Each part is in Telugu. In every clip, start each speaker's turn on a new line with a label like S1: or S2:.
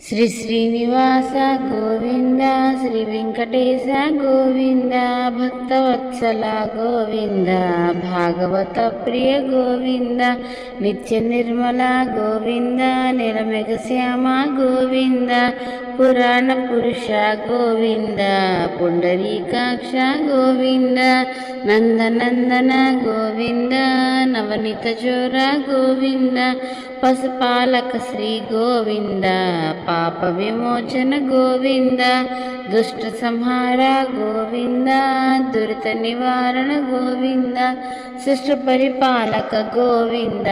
S1: శ్రీ శ్రీనివాస గోవింద, శ్రీ వెంకటేశ గోవింద, భక్తవత్సల గోవింద, భాగవత ప్రియ గోవింద, నిత్య నిర్మల గోవింద, నిరమెగ శ్యామ గోవింద, పురాణ పురుష గోవింద, పుండరీకాక్ష గోవింద, నందనందన గోవింద, నవనిత చోర గోవింద, పశుపాలక శ్రీ గోవింద, పాప విమోచన గోవింద, దుష్ట సంహార గోవింద, దురిత నివారణ గోవింద, శిష్ట పరిపాలక గోవింద,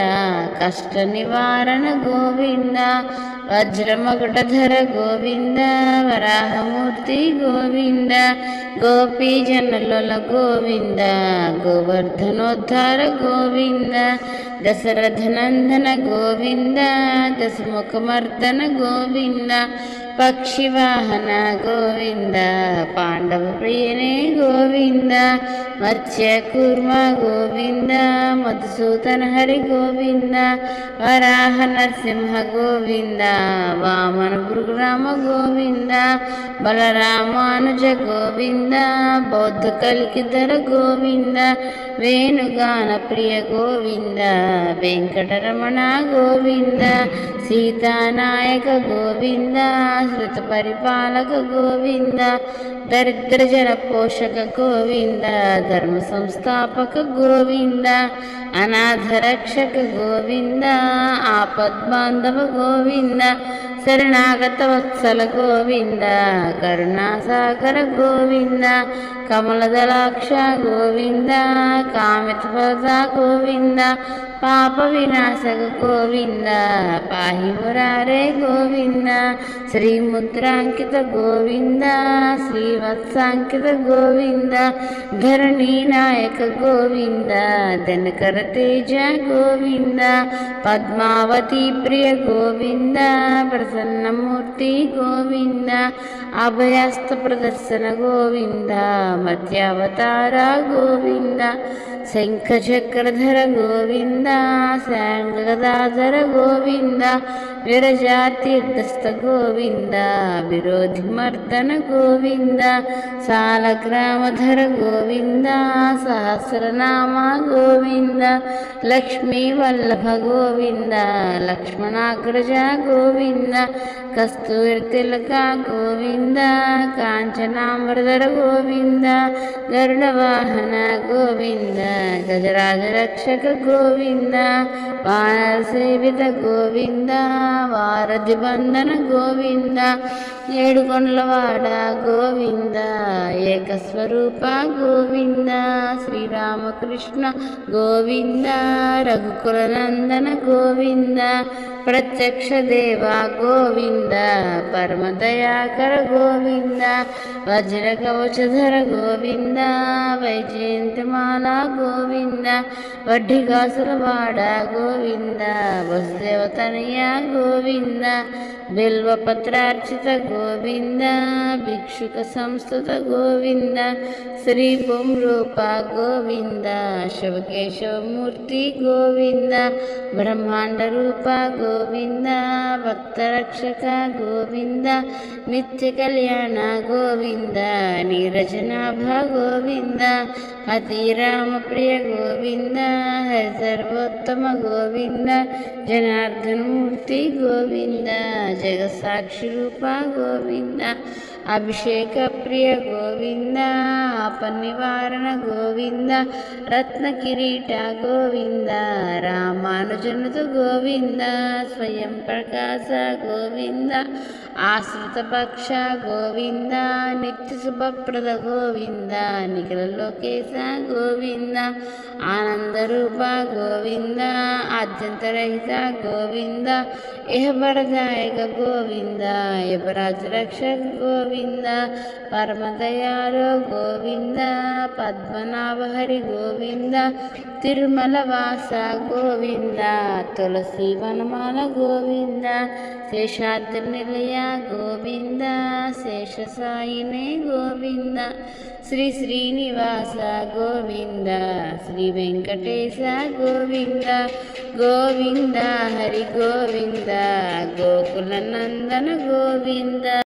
S1: కష్ట నివారణ గోవింద, వజ్రమకుటధర గోవింద, వరాహమూర్తి గోవింద, గోపీజనుల గోవింద, గోవర్ధనోద్ధార గోవింద, దశరథనందన గోవింద, దశముఖమర్దన గోవింద, పక్షివాహన గోవింద, పాండవ ప్రియనే గోవింద, మత్స్య కూర్మ గోవింద, మధుసూదన హరి గోవింద, వరాహ నరసింహ గోవింద, వామన భృగురామ గోవింద, బలరామానుజ గోవింద, బౌద్ధ కలికిధర గోవింద, వేణుగాన ప్రియ గోవింద, వెంకటరమణ గోవింద, సీతానాయక గోవింద, శ్రుత పరిపాలక గోవింద, దరిద్ర జన పోషక గోవింద, ధర్మ సంస్థాపక గోవింద, అనాథ రక్షక గోవింద, ఆపద్బాంధవ గోవింద, శరణాగత వత్సల గోవింద, కరుణాసాగర గోవింద, కమలదళాక్ష గోవింద, కామితపద గోవింద, పాప వినాశక గోవింద, పాహి మురారే గోవింద, శ్రీముద్రాంకిత గోవింద, శ్రీవత్సాంకిత గోవింద, ధరణీ నాయక గోవింద, దినకర తేజ గోవింద, పద్మావతి ప్రియ గోవింద, ప్రసన్నమూర్తి గోవింద, అభయస్త ప్రదర్శన గోవింద, మధ్యావతార గోవింద, శంఖచక్రధర గోవింద, శాంగదాధర గోవింద, విరజాతీర్థస్థ గోవింద, విరోధిమర్దన గోవింద, సాలగ్రామధర గోవింద, సహస్రనామ గోవింద, లక్ష్మీవల్లభ గోవింద, లక్ష్మణాగ్రజ గోవింద, కస్తూరితిలక గోవింద, కాంచనామృధర గోవింద, గరుడవాహన గోవింద, గజరాజ రక్షక గోవింద, వానర సేవిత గోవింద, వారధి బంధన గోవింద, ఏడుకొండలవాడ గోవింద, ఏకస్వరూప గోవింద, శ్రీరామకృష్ణ గోవింద, రఘుకులనందన గోవింద, ప్రత్యక్ష దేవ గోవింద, పరమదయాకర గోవింద, వజ్ర కవచధర గోవింద, వైజయంతిమాల గోవింద, వడ్డికాసులవాడ గోవింద, వసుదేవతనయ గోవింద, బిల్వపత్రార్చిత గోవింద, భిక్షుక సంస్థుత గోవింద, శ్రీ రూప గోవింద, శివకేశవమూర్తి గోవింద, బ్రహ్మాండ రూప గోవింద, భక్తరక్షక గోవింద, నిత్య కళ్యాణ గోవింద, నీరజనాభ గోవింద, అతిరామ ప్రియ గోవింద, హరి సర్వోత్తమ గోవింద, జనార్దనమూర్తి గోవింద, జగసాక్షి రూప గోవింద, అభిషేక ప్రియ గోవింద, ఆపనివారణ గోవింద, రత్న కిరీట గోవింద, రామానుజనుత గోవింద, స్వయం ప్రకాశ గోవింద, ఆశ్రిత పక్ష గోవింద, నిత్య శుభప్రద గోవింద, నిఖిల లోకేశ గోవింద, ఆనందరూప గోవింద, ఆద్యంతరహిత గోవింద, ఇహబరదాయక గోవింద, యమరాజ రక్షక గోవింద, గోవింద పరమదయాలో గోవింద పద్మనాభ హరి గోవింద తిరుమల వాస గోవింద తులసి వనమాల గోవింద శేషాద్రి నిలయ గోవింద శేషసాయినే గోవింద శ్రీ శ్రీనివాస గోవింద శ్రీ వెంకటేశ గోవింద గోవింద హరి గోవింద గోకుల నందన గోవింద